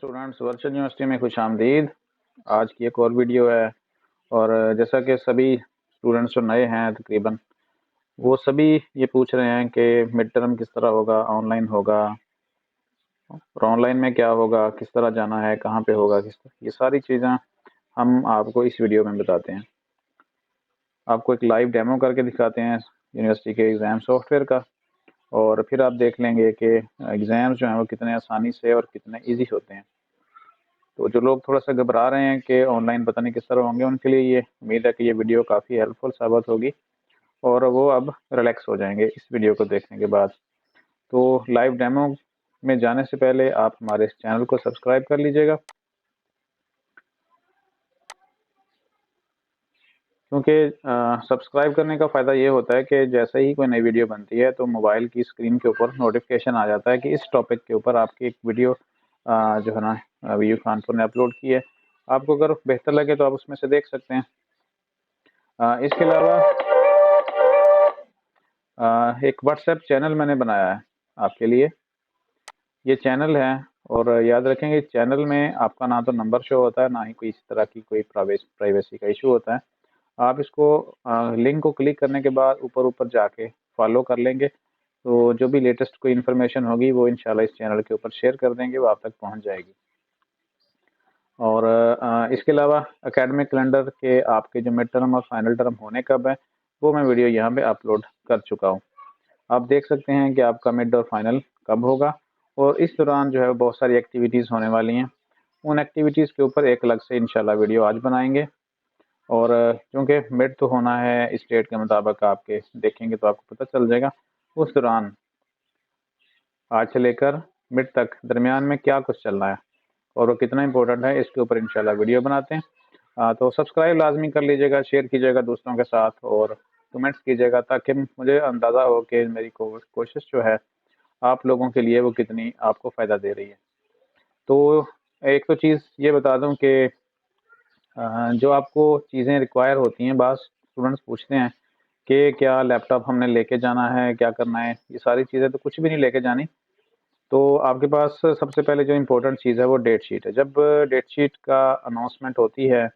Students, virtual university में खुशामदीद। आज की एक और वीडियो है। और जैसा कि सभी स्टूडेंट्स जो नए हैं तकरीबन वो सभी ये पूछ रहे हैं कि मिड टर्म किस तरह होगा, ऑनलाइन होगा और ऑनलाइन में क्या होगा, किस तरह जाना है, कहाँ पे होगा, किस तरह, ये सारी चीज़ें हम आपको इस वीडियो में बताते हैं। आपको एक लाइव डेमो करके दिखाते हैं यूनिवर्सिटी के एग्ज़ाम सॉफ्टवेयर का, और फिर आप देख लेंगे कि एग्ज़ाम्स जो हैं वो कितने आसानी से और कितने ईजी होते हैं। तो जो लोग थोड़ा सा घबरा रहे हैं कि ऑनलाइन पता नहीं किस तरह होंगे, उनके लिए ये उम्मीद है कि ये वीडियो काफ़ी हेल्पफुल साबित होगी और वो अब रिलैक्स हो जाएंगे इस वीडियो को देखने के बाद। तो लाइव डेमो में जाने से पहले आप हमारे इस चैनल को सब्सक्राइब कर लीजिएगा, क्योंकि सब्सक्राइब करने का फ़ायदा ये होता है कि जैसे ही कोई नई वीडियो बनती है तो मोबाइल की स्क्रीन के ऊपर नोटिफिकेशन आ जाता है कि इस टॉपिक के ऊपर आपकी एक वीडियो जो है ना वीयू खानपुर ने अपलोड की है। आपको अगर बेहतर लगे तो आप उसमें से देख सकते हैं। इसके अलावा एक व्हाट्सएप चैनल मैंने बनाया है आपके लिए। ये चैनल है, और याद रखेंगे इस चैनल में आपका ना तो नंबर शो होता है, ना ही कोई इस तरह की कोई प्राइवेसी का इशू होता है। आप इसको लिंक को क्लिक करने के बाद ऊपर ऊपर जाके फॉलो कर लेंगे, तो जो भी लेटेस्ट कोई इन्फॉर्मेशन होगी वो इंशाल्लाह इस चैनल के ऊपर शेयर कर देंगे, वो आप तक पहुंच जाएगी। और इसके अलावा एकेडमिक कैलेंडर के आपके जो मिड टर्म और फाइनल टर्म होने कब है वो मैं वीडियो यहाँ पे अपलोड कर चुका हूँ। आप देख सकते हैं कि आपका मिड और फाइनल कब होगा, और इस दौरान जो है बहुत सारी एक्टिविटीज़ होने वाली हैं। उन एक्टिविटीज़ के ऊपर एक अलग से इंशाल्लाह वीडियो आज बनाएंगे। और क्योंकि मिड तो होना है इस डेट के मुताबिक, आपके देखेंगे तो आपको पता चल जाएगा उस दौरान आज से लेकर मिड तक दरमियान में क्या कुछ चल रहा है और वो कितना इंपॉर्टेंट है, इसके ऊपर इंशाल्लाह वीडियो बनाते हैं। तो सब्सक्राइब लाजमी कर लीजिएगा, शेयर कीजिएगा दोस्तों के साथ और कमेंट्स कीजिएगा, ताकि मुझे अंदाज़ा हो कि मेरी कोशिश जो है आप लोगों के लिए वो कितनी आपको फ़ायदा दे रही है। तो एक तो चीज़ ये बता दूं कि जो आपको चीज़ें रिक्वायर होती हैं, बाज़ स्टूडेंट्स पूछते हैं कि क्या लैपटॉप हमने लेके जाना है, क्या करना है। ये सारी चीज़ें तो कुछ भी नहीं लेके जानी। तो आपके पास सबसे पहले जो इम्पोर्टेंट चीज़ है वो डेट शीट है। जब डेट शीट का अनाउंसमेंट होती है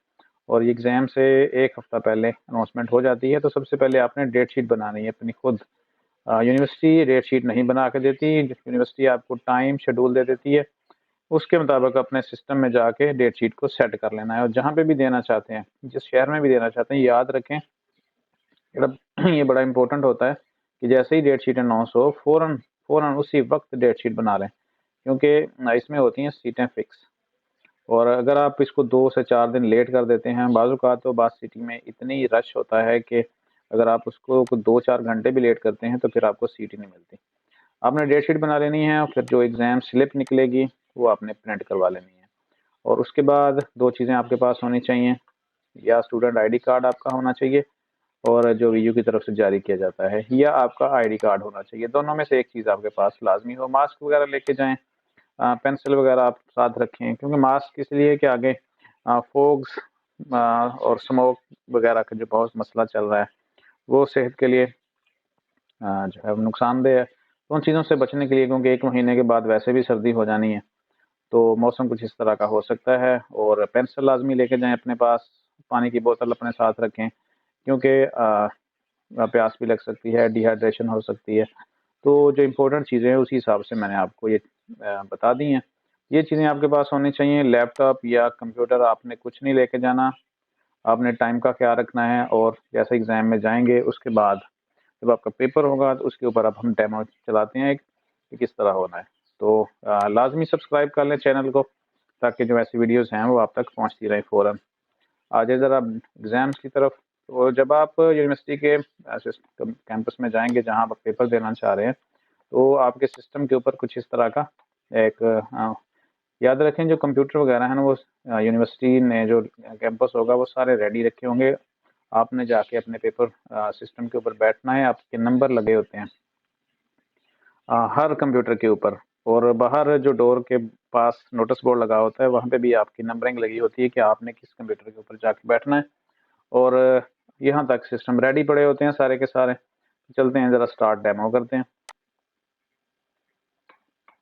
और ये एग्ज़ाम से एक हफ़्ता पहले अनाउंसमेंट हो जाती है, तो सबसे पहले आपने डेट शीट बनानी है अपनी खुद। यूनिवर्सिटी डेट शीट नहीं बना के देती, यूनिवर्सिटी आपको टाइम शेड्यूल दे देती है, उसके मुताबिक अपने सिस्टम में जाके डेट शीट को सेट कर लेना है। और जहाँ पे भी देना चाहते हैं, जिस शहर में भी देना चाहते हैं, याद रखें ये बड़ा इंपॉर्टेंट होता है कि जैसे ही डेट शीट अनाउंस हो फ़ौरन फ़ौरन उसी वक्त डेट शीट बना लें, क्योंकि इसमें होती हैं सीटें फिक्स। और अगर आप इसको 2 से 4 दिन लेट कर देते हैं, बाज़ औक़ात तो बास सिटी में इतनी रश होता है कि अगर आप उसको 2-4 घंटे भी लेट करते हैं तो फिर आपको सीट ही नहीं मिलती। आपने डेट शीट बना लेनी है और फिर जो एग्ज़ाम स्लिप निकलेगी वो आपने प्रिंट करवा लेनी है। और उसके बाद 2 चीज़ें आपके पास होनी चाहिए, या स्टूडेंट आईडी कार्ड आपका होना चाहिए और जो वीयू की तरफ से जारी किया जाता है, या आपका आईडी कार्ड होना चाहिए। दोनों में से एक चीज़ आपके पास लाज़मी हो। मास्क वगैरह लेके जाएँ, पेंसिल वगैरह आप साथ रखें, क्योंकि मास्क इसलिए कि आगे फोग्स और स्मोक वगैरह का जो बहुत मसला चल रहा है वो सेहत के लिए जो है नुकसानदेह है। तो उन चीज़ों से बचने के लिए, क्योंकि 1 महीने के बाद वैसे भी सर्दी हो जानी है, तो मौसम कुछ इस तरह का हो सकता है। और पेंसिल लाज़मी लेके जाएँ अपने पास, पानी की बोतल अपने साथ रखें, क्योंकि प्यास भी लग सकती है, डिहाइड्रेशन हो सकती है। तो जो इम्पोर्टेंट चीज़ें हैं उसी हिसाब से मैंने आपको ये बता दी हैं। ये चीज़ें आपके पास होनी चाहिए। लैपटॉप या कंप्यूटर आपने कुछ नहीं लेके जाना। आपने टाइम का ख़्याल रखना है, और जैसे एग्ज़ाम में जाएँगे उसके बाद जब आपका पेपर होगा तो उसके ऊपर अब हम डेमो चलाते हैं एक, कि किस तरह होना है। तो लाज़मी सब्सक्राइब कर लें चैनल को, ताकि जो ऐसी वीडियोज़ हैं वो आप तक पहुँचती रहें फ़ौरन। आ जाइए ज़रा एग्ज़ाम्स की तरफ। तो जब आप यूनिवर्सिटी के कैंपस में जाएँगे जहाँ आप पेपर देना चाह रहे हैं, तो आपके सिस्टम के ऊपर कुछ इस तरह का एक याद रखें जो कंप्यूटर वगैरह है ना वो यूनिवर्सिटी ने जो कैंपस होगा वो सारे रेडी रखे होंगे। आपने जाके अपने पेपर सिस्टम के ऊपर बैठना है। आपके नंबर लगे होते हैं हर कंप्यूटर के ऊपर, और बाहर जो डोर के पास नोटिस बोर्ड लगा होता है वहाँ पे भी आपकी नंबरिंग लगी होती है कि आपने किस कंप्यूटर के ऊपर जाके बैठना है। और यहाँ तक सिस्टम रेडी पड़े होते हैं सारे के सारे। चलते हैं ज़रा स्टार्ट डेमो करते हैं।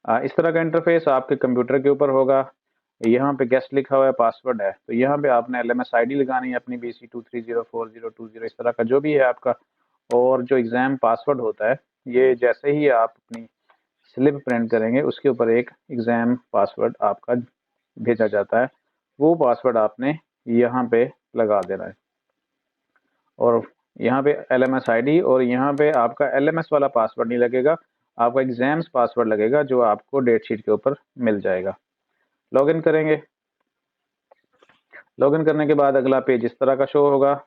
इस तरह का इंटरफेस आपके कंप्यूटर के ऊपर होगा। यहाँ पे गेस्ट लिखा हुआ है, पासवर्ड है, तो यहाँ पे आपने LMS ID लगानी है अपनी BC23040220 इस तरह का जो भी है आपका। और जो एग्ज़ाम पासवर्ड होता है, ये जैसे ही आप अपनी स्लिप प्रिंट करेंगे उसके ऊपर एक एग्ज़ाम पासवर्ड आपका भेजा जाता है, वो पासवर्ड आपने यहाँ पे लगा देना है। और यहाँ पे LMS ID और यहाँ पे आपका LMS वाला पासवर्ड नहीं लगेगा, आपका एग्ज़ाम्स पासवर्ड लगेगा जो आपको डेट शीट के ऊपर मिल जाएगा। लॉगिन करेंगे। लॉगिन करने के बाद अगला पेज इस तरह का शो होगा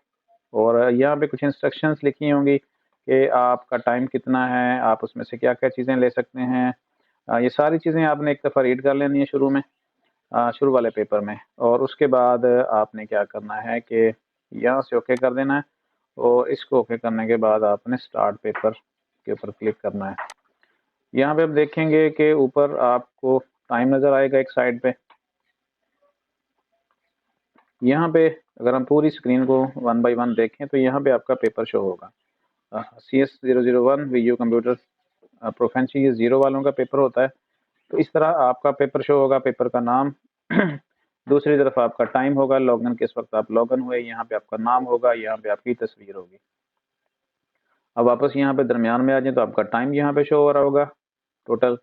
और यहाँ पे कुछ इंस्ट्रक्शंस लिखी होंगी कि आपका टाइम कितना है, आप उसमें से क्या क्या चीज़ें ले सकते हैं। ये सारी चीज़ें आपने एक दफ़ा रीड कर लेनी है शुरू में, शुरू वाले पेपर में। और उसके बाद आपने क्या करना है कि यहाँ से ओके कर देना है और इसको ओके करने के बाद आपने स्टार्ट पेपर के ऊपर क्लिक करना है। यहाँ पे आप देखेंगे कि ऊपर आपको टाइम नज़र आएगा एक साइड पे। यहाँ पे अगर हम पूरी स्क्रीन को 1 बाय 1 देखें तो यहाँ पे आपका पेपर शो होगा। CS 001 VU कंप्यूटर प्रोफेंसी, ये 0 वालों का पेपर होता है। तो इस तरह आपका पेपर शो होगा, पेपर का नाम दूसरी तरफ आपका टाइम होगा, लॉगिन किस वक्त आप लॉगिन हुए, यहाँ पे आपका नाम होगा, यहाँ पे आपकी तस्वीर होगी। अब वापस यहाँ पे दरमियान में आ जाए तो आपका टाइम यहाँ पे शो हो रहा होगा टोटल।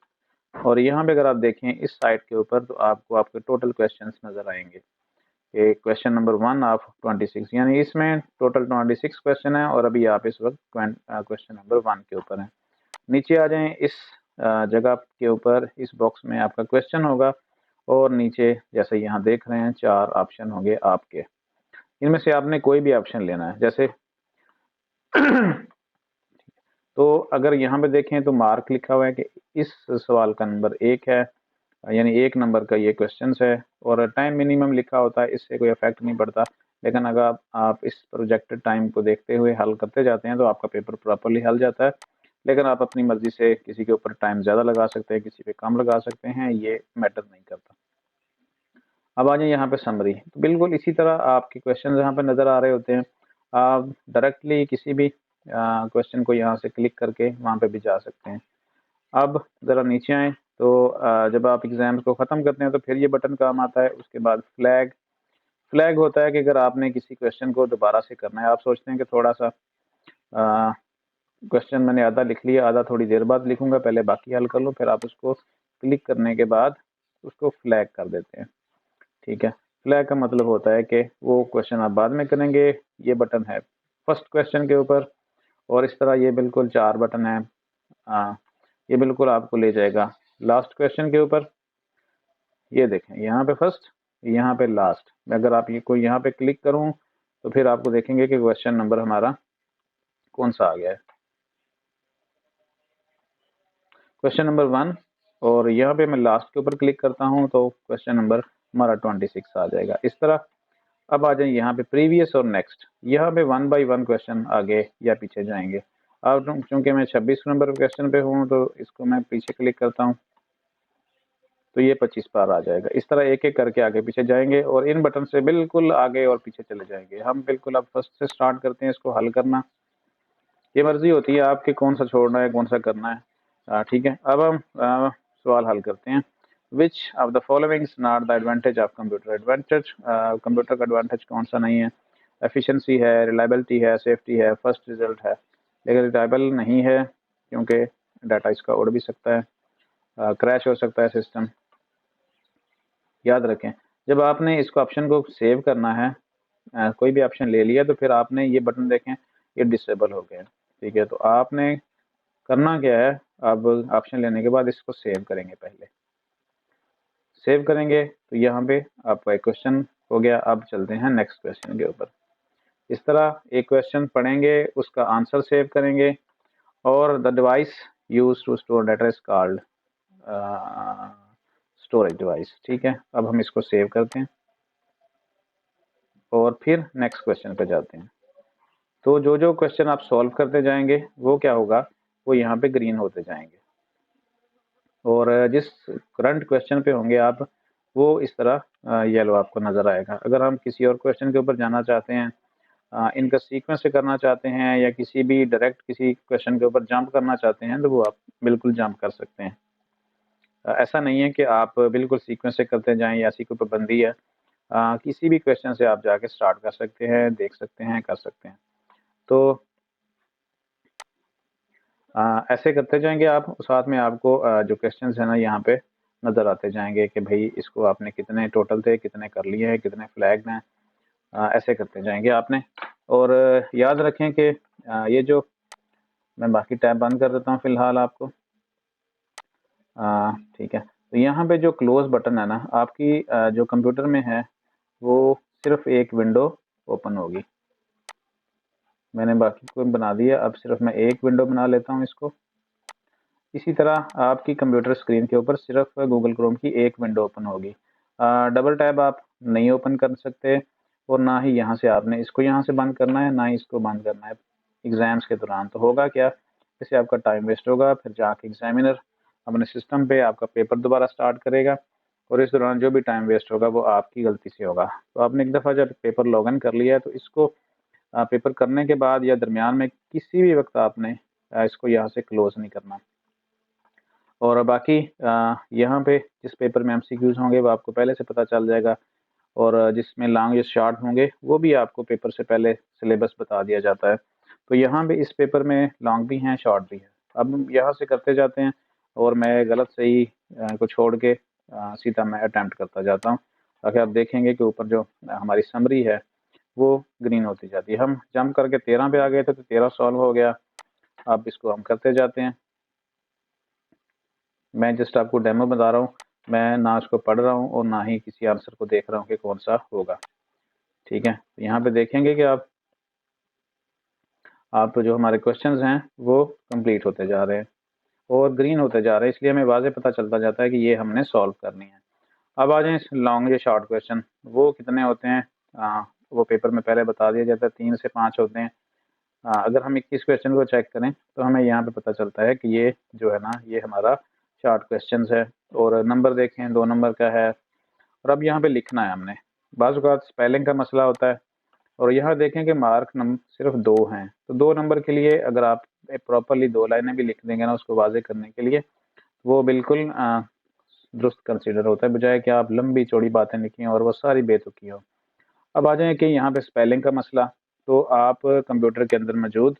और यहाँ पे अगर आप देखें इस साइड के ऊपर तो आपको आपके टोटल क्वेश्चंस नज़र आएंगे। क्वेश्चन नंबर 1 ऑफ 26, यानी इसमें टोटल 26 क्वेश्चन है और अभी आप इस वक्त क्वेश्चन नंबर 1 के ऊपर हैं। नीचे आ जाएं, इस जगह के ऊपर इस बॉक्स में आपका क्वेश्चन होगा और नीचे जैसे यहाँ देख रहे हैं 4 ऑप्शन होंगे आपके। इनमें से आपने कोई भी ऑप्शन लेना है। जैसे तो अगर यहाँ पे देखें तो मार्क लिखा हुआ है कि इस सवाल का नंबर 1 है, यानी 1 नंबर का ये क्वेश्चन है और टाइम मिनिमम लिखा होता है, इससे कोई इफेक्ट नहीं पड़ता। लेकिन अगर आप इस प्रोजेक्टेड टाइम को देखते हुए हल करते जाते हैं तो आपका पेपर प्रॉपरली हल जाता है। लेकिन आप अपनी मर्जी से किसी के ऊपर टाइम ज़्यादा लगा सकते हैं, किसी पे कम लगा सकते हैं, ये मैटर नहीं करता। अब आ जाए यहाँ पे समरी, तो बिल्कुल इसी तरह आपके क्वेश्चन यहाँ पे नज़र आ रहे होते हैं। आप डायरेक्टली किसी भी क्वेश्चन को यहाँ से क्लिक करके वहाँ पे भी जा सकते हैं। अब ज़रा नीचे आएँ तो जब आप एग्ज़ाम्स को ख़त्म करते हैं तो फिर ये बटन काम आता है। उसके बाद फ्लैग, फ्लैग होता है कि अगर आपने किसी क्वेश्चन को दोबारा से करना है, आप सोचते हैं कि थोड़ा सा क्वेश्चन मैंने आधा लिख लिया, आधा थोड़ी देर बाद लिखूंगा, पहले बाकी हल कर लूँ, फिर आप उसको क्लिक करने के बाद उसको फ्लैग कर देते हैं। ठीक है, फ्लैग का मतलब होता है कि वो क्वेश्चन आप बाद में करेंगे। ये बटन है फर्स्ट क्वेश्चन के ऊपर और इस तरह ये बिल्कुल 4 बटन है। ये बिल्कुल आपको ले जाएगा लास्ट क्वेश्चन के ऊपर। ये देखें यहाँ पे फर्स्ट, यहाँ पे लास्ट। अगर आप ये कोई यहाँ पे क्लिक करूँ तो फिर आपको देखेंगे कि क्वेश्चन नंबर हमारा कौन सा आ गया है, क्वेश्चन नंबर 1। और यहाँ पे मैं लास्ट के ऊपर क्लिक करता हूँ तो क्वेश्चन नंबर हमारा 26 आ जाएगा इस तरह। अब आ जाए यहाँ पे प्रीवियस और नेक्स्ट, यहाँ पे 1 बाय 1 क्वेश्चन आगे या पीछे जाएंगे। अब चूंकि मैं 26 नंबर क्वेश्चन पे हूँ तो इसको मैं पीछे क्लिक करता हूँ तो ये 25 पर आ जाएगा। इस तरह एक एक करके आगे पीछे जाएंगे और इन बटन से बिल्कुल आगे और पीछे चले जाएंगे। हम बिल्कुल अब फर्स्ट से स्टार्ट करते हैं इसको हल करना। ये मर्जी होती है आपकी कौन सा छोड़ना है कौन सा करना है। ठीक है, अब हम सवाल हल करते हैं। Which of the following is not the advantage of computer. Advantage computer का एडवांटेज कौन सा नहीं है? एफिशिएंसी है, रिलायबिलिटी है, सेफ्टी है, फर्स्ट रिजल्ट है। लेकिन रिलायबल नहीं है क्योंकि डाटा इसका उड़ भी सकता है, क्रैश हो सकता है सिस्टम। याद रखें, जब आपने इसको ऑप्शन को सेव करना है, कोई भी ऑप्शन ले लिया तो फिर आपने ये बटन देखें ये डिसेबल हो गए। ठीक है, तो आपने करना क्या है, अब ऑप्शन लेने के बाद इसको सेव करेंगे। पहले सेव करेंगे तो यहाँ पे आपका एक क्वेश्चन हो गया। अब चलते हैं नेक्स्ट क्वेश्चन के ऊपर। इस तरह एक क्वेश्चन पढ़ेंगे, उसका आंसर सेव करेंगे और the device use to store data is called storage device. ठीक है, अब हम इसको सेव करते हैं और फिर नेक्स्ट क्वेश्चन पे जाते हैं। तो जो जो क्वेश्चन आप सॉल्व करते जाएंगे वो क्या होगा, वो यहाँ पे ग्रीन होते जाएंगे और जिस करंट क्वेश्चन पे होंगे आप वो इस तरह येलो आपको नज़र आएगा। अगर हम किसी और क्वेश्चन के ऊपर जाना चाहते हैं, इनका सीक्वेंस से करना चाहते हैं या किसी भी डायरेक्ट किसी क्वेश्चन के ऊपर जंप करना चाहते हैं तो वो आप बिल्कुल जंप कर सकते हैं। ऐसा नहीं है कि आप बिल्कुल सीक्वेंस से करते जाएं या ऐसी कोई पाबंदी है। किसी भी क्वेश्चन से आप जाके स्टार्ट कर सकते हैं, देख सकते हैं, कर सकते हैं। तो ऐसे करते जाएंगे आप, साथ में आपको जो क्वेश्चंस है ना यहाँ पे नज़र आते जाएंगे कि भाई इसको आपने कितने टोटल थे, कितने कर लिए हैं, कितने फ्लैग हैं। ऐसे करते जाएंगे आपने। और याद रखें कि ये जो मैं बाकी टैब बंद कर देता हूँ फिलहाल आपको। ठीक है, तो यहाँ पे जो क्लोज बटन है ना आपकी जो कंप्यूटर में है वो सिर्फ एक विंडो ओपन होगी। मैंने बाकी को बना दिया, अब सिर्फ मैं एक विंडो बना लेता हूँ इसको। इसी तरह आपकी कंप्यूटर स्क्रीन के ऊपर सिर्फ गूगल क्रोम की एक विंडो ओपन होगी। डबल टैब आप नहीं ओपन कर सकते, और ना ही यहाँ से आपने इसको यहाँ से बंद करना है, ना ही इसको बंद करना है एग्ज़ाम्स के दौरान। तो होगा क्या, इससे आपका टाइम वेस्ट होगा, फिर जाके एग्जामिनर अपने सिस्टम पे आपका पेपर दोबारा स्टार्ट करेगा, और इस दौरान जो भी टाइम वेस्ट होगा वो आपकी गलती से होगा। तो आपने एक दफ़ा जब पेपर लॉगिन कर लिया है तो इसको पेपर करने के बाद या दरमियान में किसी भी वक्त आपने इसको यहाँ से क्लोज नहीं करना। और बाकी यहाँ पे जिस पेपर में एमसीक्यूज होंगे वो आपको पहले से पता चल जाएगा, और जिसमें लॉन्ग या शॉर्ट होंगे वो भी आपको पेपर से पहले सिलेबस बता दिया जाता है। तो यहाँ पे इस पेपर में लॉन्ग भी हैं, शॉर्ट भी है। अब हम यहाँ से करते जाते हैं, और मैं गलत सही को छोड़ के सीधा मैं अटैम्प्ट करता जाता हूँ, ताकि आप देखेंगे कि ऊपर जो हमारी समरी है वो ग्रीन होती जाती है। हम जंप करके 13 पे आ गए थे तो 13 सॉल्व हो गया। अब इसको हम करते जाते हैं। मैं जस्ट आपको डेमो बता रहा हूँ, मैं ना उसको पढ़ रहा हूँ और ना ही किसी आंसर को देख रहा हूँ कि कौन सा होगा। ठीक है, तो यहाँ पे देखेंगे कि आप जो हमारे क्वेश्चंस हैं वो कंप्लीट होते जा रहे हैं और ग्रीन होते जा रहे हैं, इसलिए हमें वाज़े पता चलता जाता है कि ये हमने सॉल्व करनी है। अब आ जाए लॉन्ग या शॉर्ट क्वेश्चन, वो कितने होते हैं वो पेपर में पहले बता दिया जाता है, 3 से 5 होते हैं। अगर हम 21 क्वेश्चन को चेक करें तो हमें यहाँ पे पता चलता है कि ये जो है ना ये हमारा शॉर्ट क्वेश्चन है, और नंबर देखें 2 नंबर का है। और अब यहाँ पे लिखना है हमने, बाज़ औक़ात स्पेलिंग का मसला होता है, और यहाँ देखें कि मार्क नंबर सिर्फ 2 हैं, तो 2 नंबर के लिए अगर आप प्रॉपरली 2 लाइनें भी लिख देंगे ना उसको वाज़े करने के लिए, वो बिल्कुल दुरुस्त कंसीडर होता है, बजाय कि आप लंबी चौड़ी बातें लिखें और वो सारी बेतुकी हो। अब आ जाए कि यहाँ पे स्पेलिंग का मसला, तो आप कंप्यूटर के अंदर मौजूद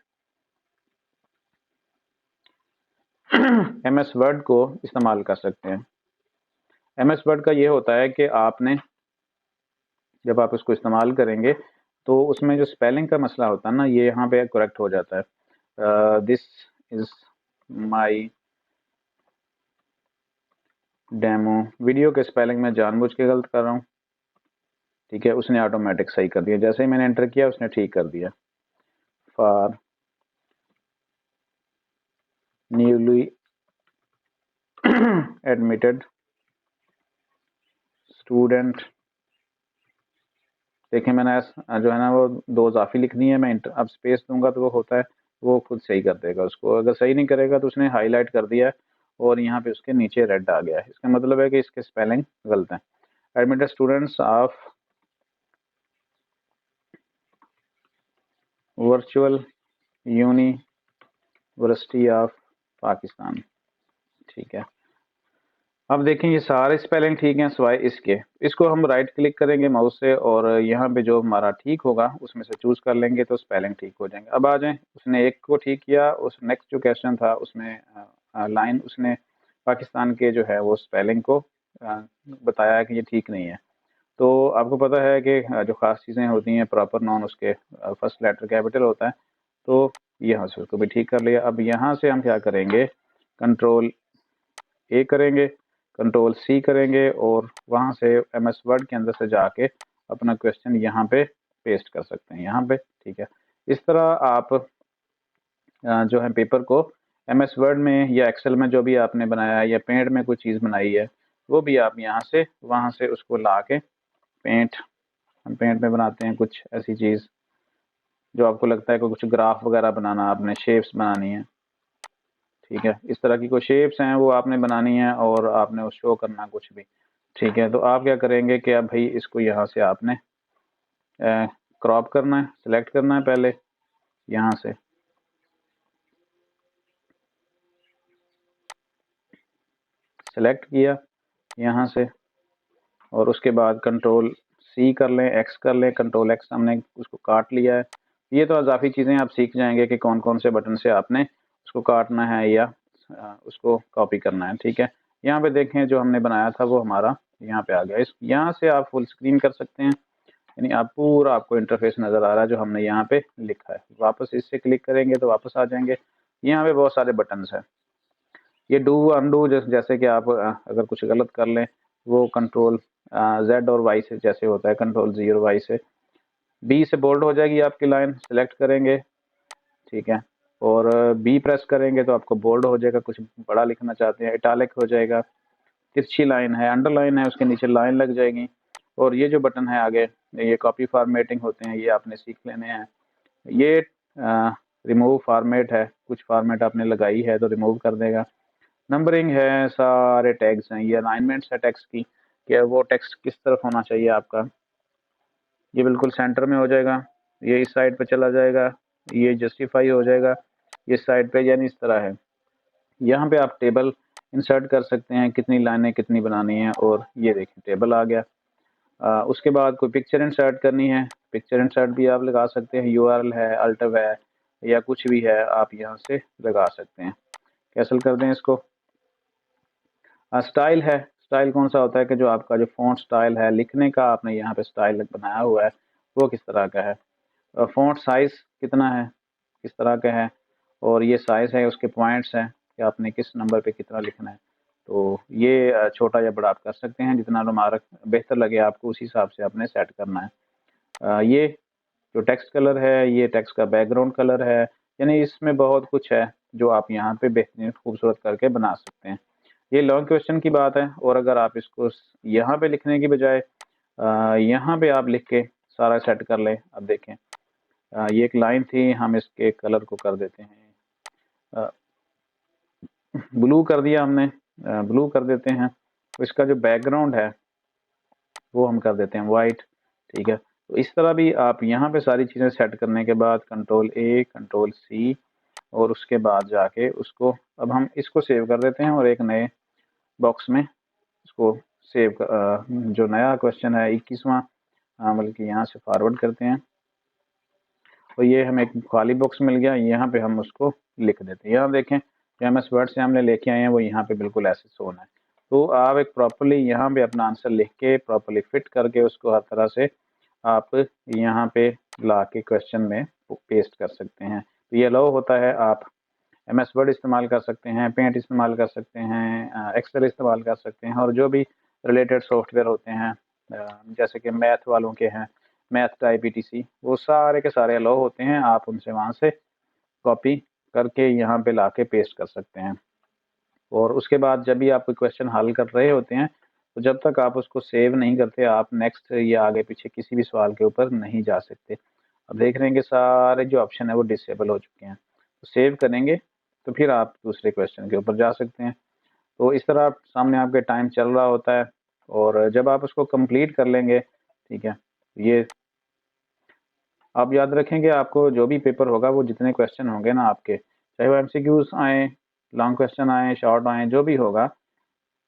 एमएस वर्ड को इस्तेमाल कर सकते हैं। एमएस वर्ड का ये होता है कि आपने जब आप उसको इस्तेमाल करेंगे तो उसमें जो स्पेलिंग का मसला होता है ना ये यहाँ पे करेक्ट हो जाता है। This is my demo, video के स्पेलिंग में जानबूझ के गलत कर रहा हूँ। ठीक है, उसने ऑटोमेटिक सही कर दिया, जैसे ही मैंने एंटर किया उसने ठीक कर दिया। फॉर न्यूली एडमिटेड स्टूडेंट, देखिए मैंने जो है ना वो 2 इजाफी लिखनी है, मैं अब स्पेस दूंगा तो वो होता है वो खुद सही कर देगा उसको। अगर सही नहीं करेगा तो उसने हाईलाइट कर दिया है और यहाँ पे उसके नीचे रेड आ गया है, इसका मतलब है कि इसके स्पेलिंग गलत है। Admitted students of virtual university of Pakistan. ठीक है, अब देखें ये सारे स्पेलिंग ठीक हैं सिवाय इसके। इसको हम राइट क्लिक करेंगे माउस से और यहाँ पे जो हमारा ठीक होगा उसमें से चूज कर लेंगे तो स्पेलिंग ठीक हो जाएंगे। अब आ जाएं, उसने एक को ठीक किया, उस नेक्स्ट जो क्वेश्चन था उसमें लाइन उसने पाकिस्तान के जो है वो स्पेलिंग को बताया कि ये ठीक नहीं है। तो आपको पता है कि जो ख़ास चीज़ें होती हैं प्रॉपर नाउन उसके फर्स्ट लेटर कैपिटल होता है, तो यहाँ से उसको भी ठीक कर लिया। अब यहाँ से हम क्या करेंगे, कंट्रोल ए करेंगे, कंट्रोल सी करेंगे और वहाँ से एमएस वर्ड के अंदर से जाके अपना क्वेश्चन यहाँ पे पेस्ट कर सकते हैं यहाँ पे। ठीक है, इस तरह आप जो है पेपर को एमएस वर्ड में या एक्सेल में जो भी आपने बनाया है या पेंट में कोई चीज़ बनाई है वो भी आप यहाँ से वहाँ से उसको ला के पेंट, हम पेंट में बनाते हैं कुछ ऐसी चीज़ जो आपको लगता है कि कुछ ग्राफ वगैरह बनाना, आपने शेप्स बनानी है। ठीक है, इस तरह की कोई शेप्स हैं वो आपने बनानी है और आपने वो शो करना कुछ भी। ठीक है, तो आप क्या करेंगे कि अब भाई इसको यहाँ से आपने क्रॉप करना है, सिलेक्ट करना है पहले यहाँ से, सेलेक्ट किया यहाँ से, और उसके बाद कंट्रोल C कर लें, X कर लें, कंट्रोल X हमने उसको काट लिया है। ये तो इजाफी चीज़ें आप सीख जाएंगे कि कौन कौन से बटन से आपने उसको काटना है या उसको कॉपी करना है। ठीक है, यहाँ पे देखें जो हमने बनाया था वो हमारा यहाँ पे आ गया। इस यहाँ से आप फुल स्क्रीन कर सकते हैं, यानी आप पूरा आपको इंटरफेस नज़र आ रहा है जो हमने यहाँ पे लिखा है। वापस इससे क्लिक करेंगे तो वापस आ जाएंगे। यहाँ पे बहुत सारे बटन्स हैं। ये डू अनडू जैसे कि आप अगर कुछ गलत कर लें वो कंट्रोल Z और Y से जैसे होता है, कंट्रोल Z और Y से। B से बोल्ड हो जाएगी आपकी लाइन, सेलेक्ट करेंगे, ठीक है, और B प्रेस करेंगे तो आपको बोल्ड हो जाएगा, कुछ बड़ा लिखना चाहते हैं इटालिक हो जाएगा। तिरछी लाइन है, अंडरलाइन है, उसके नीचे लाइन लग जाएगी। और ये जो बटन है आगे, ये कॉपी फॉर्मेटिंग होते हैं, ये आपने सीख लेने हैं। ये रिमूव फॉर्मेट है, कुछ फॉर्मेट आपने लगाई है तो रिमूव कर देगा। नंबरिंग है, सारे टैग्स हैं, ये अलाइनमेंट्स है टेक्स्ट की, कि वो टेक्स्ट किस तरफ होना चाहिए आपका। ये बिल्कुल सेंटर में हो जाएगा, ये इस साइड पे चला जाएगा, ये जस्टिफाई हो जाएगा ये साइड पे, यानी इस तरह है। यहाँ पे आप टेबल इंसर्ट कर सकते हैं, कितनी लाइनें कितनी बनानी है, और ये देखिए टेबल आ गया। उसके बाद कोई पिक्चर इंसर्ट करनी है, पिक्चर इंसर्ट भी आप लगा सकते हैं, URL है, अल्टव है, या कुछ भी है आप यहाँ से लगा सकते हैं। कैंसिल कर दें इसको। स्टाइल है, स्टाइल कौन सा होता है कि जो आपका जो फ़ॉन्ट स्टाइल है लिखने का, आपने यहाँ पे स्टाइल बनाया हुआ है वो किस तरह का है। फ़ॉन्ट साइज़ कितना है, किस तरह का है, और ये साइज़ है, उसके पॉइंट्स हैं कि आपने किस नंबर पे कितना लिखना है। तो ये छोटा या बड़ा आप कर सकते हैं, जितना हमारा बेहतर लगे आपको उस हिसाब से आपने सेट करना है। ये जो टेक्स्ट कलर है, ये टेक्स्ट का बैकग्राउंड कलर है, यानी इसमें बहुत कुछ है जो आप यहाँ पे बेहतरीन खूबसूरत करके बना सकते हैं। ये लॉन्ग क्वेश्चन की बात है, और अगर आप इसको यहाँ पे लिखने की बजाय यहाँ पे आप लिख के सारा सेट कर लें। अब देखें ये एक लाइन थी, हम इसके कलर को कर देते हैं ब्लू कर दिया हमने, ब्लू कर देते हैं। तो इसका जो बैकग्राउंड है वो हम कर देते हैं वाइट। ठीक है, तो इस तरह भी आप यहाँ पे सारी चीज़ें सेट करने के बाद कंट्रोल A कंट्रोल C, और उसके बाद जाके उसको अब हम इसको सेव कर देते हैं और एक नए बॉक्स में इसको सेव जो नया क्वेश्चन है 21वां, बल्कि यहाँ से फॉरवर्ड करते हैं, तो ये हमें एक खाली बॉक्स मिल गया, यहाँ पे हम उसको लिख देते हैं। यहाँ देखें जो MS वर्ड से हमने लेके आए हैं वो यहाँ पे बिल्कुल ऐसे शो होना है। तो आप एक प्रॉपरली यहाँ पे अपना आंसर लिख के प्रॉपरली फिट करके उसको हर तरह से आप यहाँ पे ला के क्वेश्चन में पेस्ट कर सकते हैं। तो ये अलाउ होता है, आप MS वर्ड इस्तेमाल कर सकते हैं, पेंट इस्तेमाल कर सकते हैं, एक्सेल इस्तेमाल कर सकते हैं, और जो भी रिलेटेड सॉफ्टवेयर होते हैं जैसे कि मैथ वालों के हैं, मैथ टाइप ETC, वो सारे के सारे अलाउ होते हैं। आप उनसे वहाँ से कॉपी करके यहाँ पे ला के पेस्ट कर सकते हैं। और उसके बाद जब भी आप कोई क्वेश्चन हल कर रहे होते हैं तो जब तक आप उसको सेव नहीं करते आप नेक्स्ट या आगे पीछे किसी भी सवाल के ऊपर नहीं जा सकते। अब देख रहे हैं कि सारे जो ऑप्शन है वो डिसेबल हो चुके हैं, तो सेव करेंगे तो फिर आप दूसरे क्वेश्चन के ऊपर जा सकते हैं। तो इस तरह सामने आपके टाइम चल रहा होता है, और जब आप उसको कंप्लीट कर लेंगे, ठीक है, ये आप याद रखेंगे आपको जो भी पेपर होगा वो जितने क्वेश्चन होंगे ना आपके, चाहे वो MCQs आए, लॉन्ग क्वेश्चन आए, शॉर्ट आए, जो भी होगा,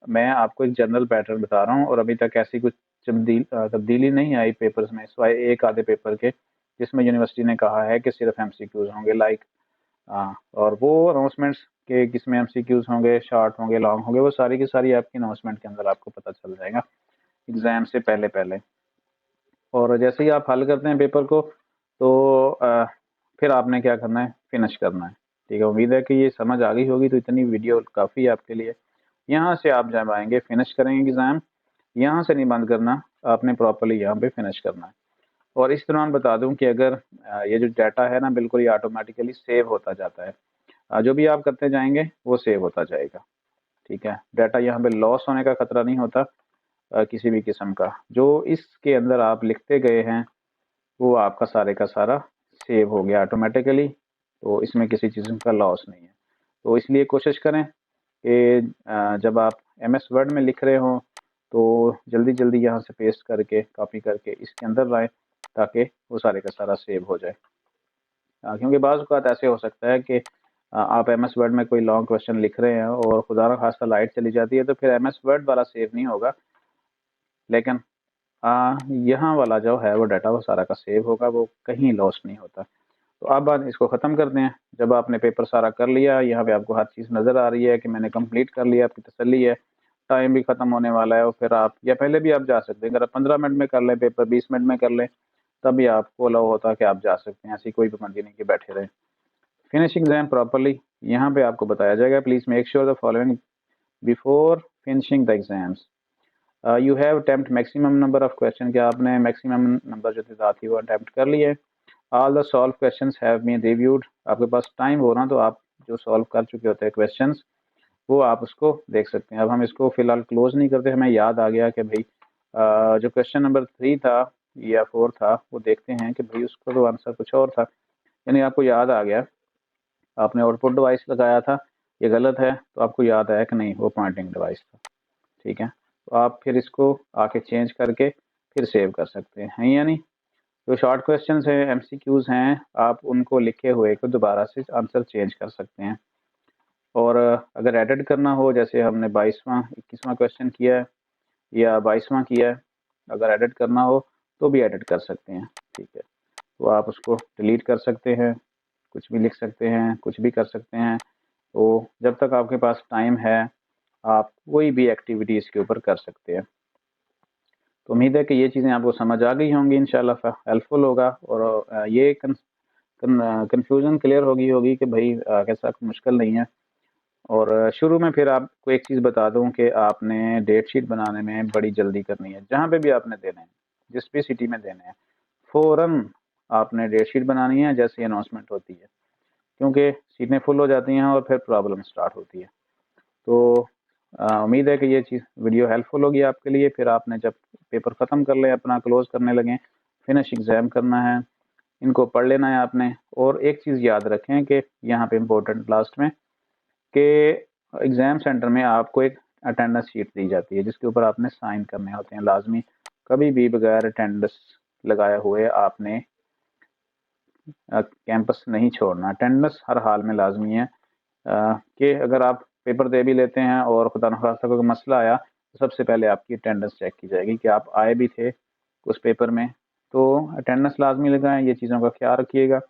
मैं आपको एक जनरल पैटर्न बता रहा हूँ, और अभी तक ऐसी कुछ तब्दीली नहीं आई पेपर्स में, सिवाय एक आधे पेपर के जिसमें यूनिवर्सिटी ने कहा है कि सिर्फ MCQs होंगे, लाइक और वो अनाउंसमेंट्स के किसमें MCQs होंगे, शॉर्ट होंगे, लॉन्ग होंगे, वो सारी की सारी आपकी अनाउंसमेंट के अंदर आपको पता चल जाएगा एग्ज़ाम से पहले पहले। और जैसे ही आप हल करते हैं पेपर को तो फिर आपने क्या करना है, फिनिश करना है। ठीक है, उम्मीद है कि ये समझ आ गई होगी, तो इतनी वीडियो काफ़ी है आपके लिए। यहाँ से आप जब आएंगे फिनिश करेंगे एग्ज़ाम, यहाँ से नहीं बंद करना, आपने प्रॉपरली यहाँ पे फिनिश करना है। और इस दौरान बता दूं कि अगर ये जो डाटा है ना बिल्कुल ये ऑटोमेटिकली सेव होता जाता है, जो भी आप करते जाएंगे वो सेव होता जाएगा। ठीक है, डाटा यहाँ पे लॉस होने का खतरा नहीं होता किसी भी किस्म का, जो इसके अंदर आप लिखते गए हैं वो आपका सारे का सारा सेव हो गया ऑटोमेटिकली, तो इसमें किसी चीज़ का लॉस नहीं है। तो इसलिए कोशिश करें कि जब आप MS वर्ड में लिख रहे हों तो जल्दी जल्दी यहाँ से पेस्ट करके कॉपी करके इसके अंदर लाएं, ताकि वो सारे का सारा सेव हो जाए। क्योंकि बाज़ औक़ात ऐसे हो सकता है कि आप MS वर्ड में कोई लॉन्ग क्वेश्चन लिख रहे हैं और खुदा न खास्ता लाइट चली जाती है तो फिर MS वर्ड वाला सेव नहीं होगा, लेकिन यहाँ वाला जो है वो डाटा वो सारा का सेव होगा, वो कहीं लॉस नहीं होता। तो अब इसको ख़त्म करते हैं। जब आपने पेपर सारा कर लिया, यहाँ पे आपको हर चीज़ नज़र आ रही है कि मैंने कंप्लीट कर लिया, आपकी तसल्ली है, टाइम भी ख़त्म होने वाला है, और फिर आप या पहले भी आप जा सकते हैं। अगर आप 15 मिनट में कर लें पेपर, 20 मिनट में कर लें, तभी आपको अलाउ होता है कि आप जा सकते हैं। ऐसी कोई पाबंदी नहीं कि बैठे रहें। फिनिश एग्जाम प्रॉपरली, यहाँ पे आपको बताया जाएगा, please make sure the following before finishing the exams. You have attempt maximum number of question, क्या आपने मैक्सिमम नंबर जो तादाद थी वो अटेम्प्ट कर लिए। All the solve questions have been reviewed, आपके पास टाइम हो रहा तो आप जो सॉल्व कर चुके होते हैं क्वेश्चंस वो आप उसको देख सकते हैं। अब हम इसको फिलहाल क्लोज नहीं करते, हमें याद आ गया कि भाई जो क्वेश्चन नंबर 3 था या 4 था वो देखते हैं कि भाई उसका तो आंसर कुछ और था, यानी आपको याद आ गया, आपने आउटपुट डिवाइस लगाया था, ये गलत है, तो आपको याद आया कि नहीं वो पॉइंटिंग डिवाइस था। ठीक है, तो आप फिर इसको आके चेंज करके फिर सेव कर सकते हैं, या नहीं। जो शॉर्ट क्वेश्चंस हैं, MCQs हैं, आप उनको लिखे हुए को दोबारा से आंसर चेंज कर सकते हैं। और अगर एडिट करना हो, जैसे हमने 22वां 21वां क्वेश्चन किया है या 22वां किया है, अगर एडिट करना हो तो भी एडिट कर सकते हैं। ठीक है, तो आप उसको डिलीट कर सकते हैं, कुछ भी लिख सकते हैं, कुछ भी कर सकते हैं। तो जब तक आपके पास टाइम है आप कोई भी एक्टिविटी इसके ऊपर कर सकते हैं। तो उम्मीद है कि ये चीज़ें आपको समझ आ गई होंगी, इंशाल्लाह हेल्पफुल होगा, और ये कन्फ्यूज़न क्लियर होगी कि भाई कैसा मुश्किल नहीं है। और शुरू में फिर आपको एक चीज़ बता दूं कि आपने डेट शीट बनाने में बड़ी जल्दी करनी है। जहाँ पे भी आपने देने हैं, जिस भी सिटी में देने हैं, फ़ौरन आपने डेट शीट बनानी है जैसे अनाउंसमेंट होती है, क्योंकि सीटें फुल हो जाती हैं और फिर प्रॉब्लम स्टार्ट होती है। तो उम्मीद है कि ये चीज़ वीडियो हेल्पफुल होगी आपके लिए। फिर आपने जब पेपर ख़त्म कर लें, अपना क्लोज़ करने लगें, फिनिश एग्ज़ाम करना है, इनको पढ़ लेना है आपने। और एक चीज़ याद रखें कि यहाँ पे इम्पोर्टेंट लास्ट में कि एग्ज़ाम सेंटर में आपको एक अटेंडेंस शीट दी जाती है जिसके ऊपर आपने साइन करने होते हैं लाजमी। कभी भी बगैर अटेंडेंस लगाए हुए आपने कैंपस नहीं छोड़ना। अटेंडेंस हर हाल में लाजमी है, कि अगर आप पेपर दे भी लेते हैं और खुदा न खास्ता कोई मसला आया तो सबसे पहले आपकी अटेंडेंस चेक की जाएगी कि आप आए भी थे उस पेपर में। तो अटेंडेंस लाजमी लगाएं, ये चीज़ों का ख्याल रखिएगा।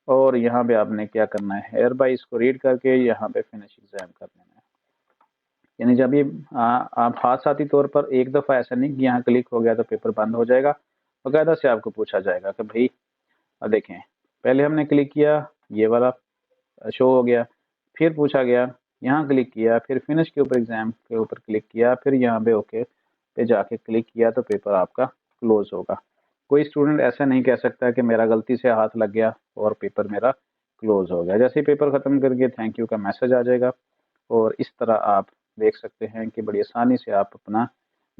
और यहाँ पे आपने क्या करना है, हेयर बाई इसको रीड करके यहाँ पे फिनिश एग्जाम कर लेना है। यानी जब ये आप हादसाती तौर पर एक दफ़ा ऐसा नहीं कि यहाँ क्लिक हो गया तो पेपर बंद हो जाएगा, बाकायदा से आपको पूछा जाएगा कि भाई देखें पहले हमने क्लिक किया, ये वाला शो हो गया, फिर पूछा गया, यहाँ क्लिक किया, फिर फिनिश के ऊपर एग्ज़ाम के ऊपर क्लिक किया, फिर यहाँ पे ओके पे जाके क्लिक किया तो पेपर आपका क्लोज होगा। कोई स्टूडेंट ऐसा नहीं कह सकता कि मेरा गलती से हाथ लग गया और पेपर मेरा क्लोज हो गया। जैसे ही पेपर ख़त्म करके थैंक यू का मैसेज आ जाएगा, और इस तरह आप देख सकते हैं कि बड़ी आसानी से आप अपना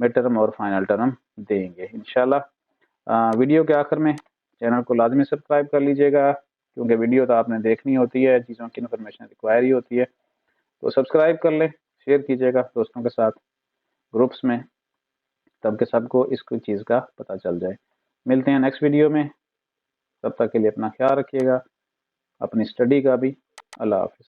मिड टर्म और फाइनल टर्म देंगे इंशाल्लाह। वीडियो के आखिर में चैनल को लाजमी सब्सक्राइब कर लीजिएगा, क्योंकि वीडियो तो आपने देखनी होती है, चीज़ों की इन्फॉर्मेशन रिक्वायर ही होती है। तो सब्सक्राइब कर लें, शेयर कीजिएगा दोस्तों के साथ, ग्रुप्स में, तब के सबको इस चीज़ का पता चल जाए। मिलते हैं नेक्स्ट वीडियो में, तब तक के लिए अपना ख्याल रखिएगा, अपनी स्टडी का भी। अल्लाह हाफ़िज़।